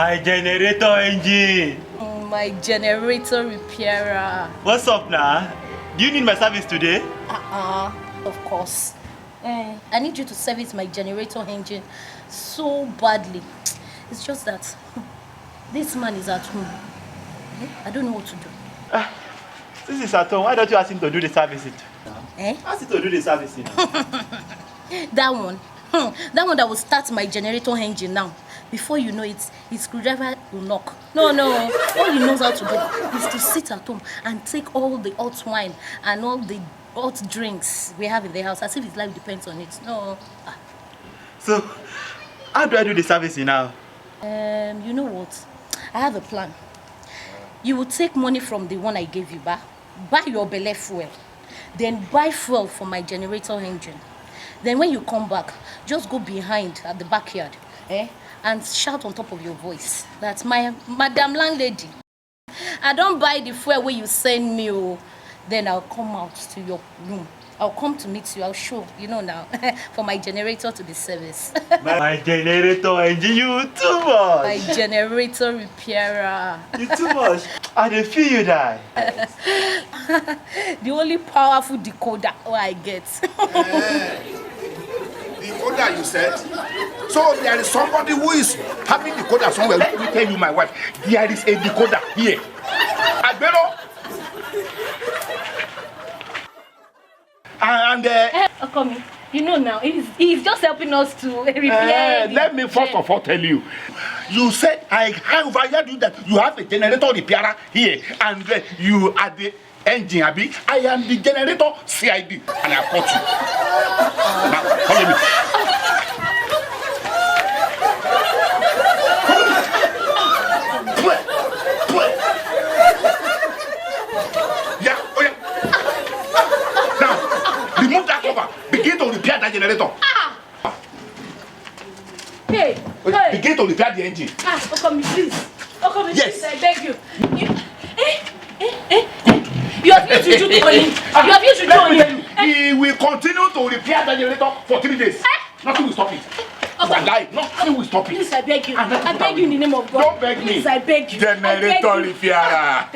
My generator engine. My generator repairer. What's up now? Do you need my service today? Of course. I need you to service my generator engine so badly. It's just that this man is at home. I don't know what to do. Since he's at home, why don't you ask him to do the servicing? Ask him to do the servicing. That one. That one that will start my generator engine now. Before you know it, his screwdriver will knock. No. All he knows how to do is to sit at home and take all the hot wine and all the hot drinks we have in the house as if his life depends on it. No. So, how do I do the servicing now? You know what? I have a plan. You will take money from the one I gave you, buy your belle fuel. Then buy fuel for my generator engine. Then when you come back, just go behind at the backyard, and shout on top of your voice. That's my Madam Landlady. I don't buy the fuel where you send me. Then I'll come out to your room. I'll come to meet you. I'll show, now, for my generator to be serviced. My generator engine, you too much. My generator repairer. You too much. I dey feel you die. The only powerful decoder I get. Decoder, you said? So there is somebody who is having decoder somewhere. Let me tell you, my wife, there is a decoder here. Agbero. And Okomi, now, he's just helping us to repair. Let me first of all tell you. You said I overheard you that you have a generator repairer here, and you are the engine, Abi. I am the generator CID, and I caught you. Now, follow me. Remove that cover. Begin to repair that generator. Hey. Begin to repair the engine. Okomi, please. Okomi, yes. Please, I beg you. You have used to do on him. You have used to do on him. He will continue to repair the generator for 3 days. Nothing will stop it. Nothing will stop it. Please, I beg you. I beg you in the name of God. Don't beg me. Please, I beg you. Generator repairer.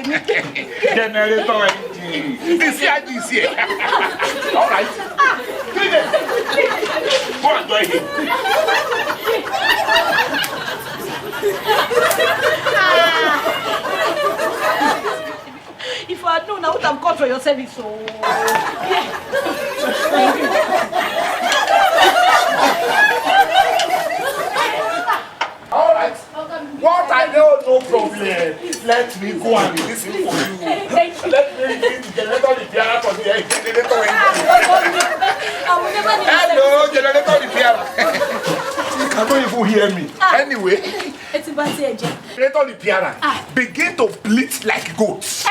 Generator engine. The CID is here. All right. 3 days. Go and join him. If I had known, I would have gone for your service. So, All right. What I know, no problem. Let me go and listen for you. Let me give the generator repairer for the generator engine. Hello, generator repairer. You cannot even hear me. Anyway, generator repairer begin to bleat like goats.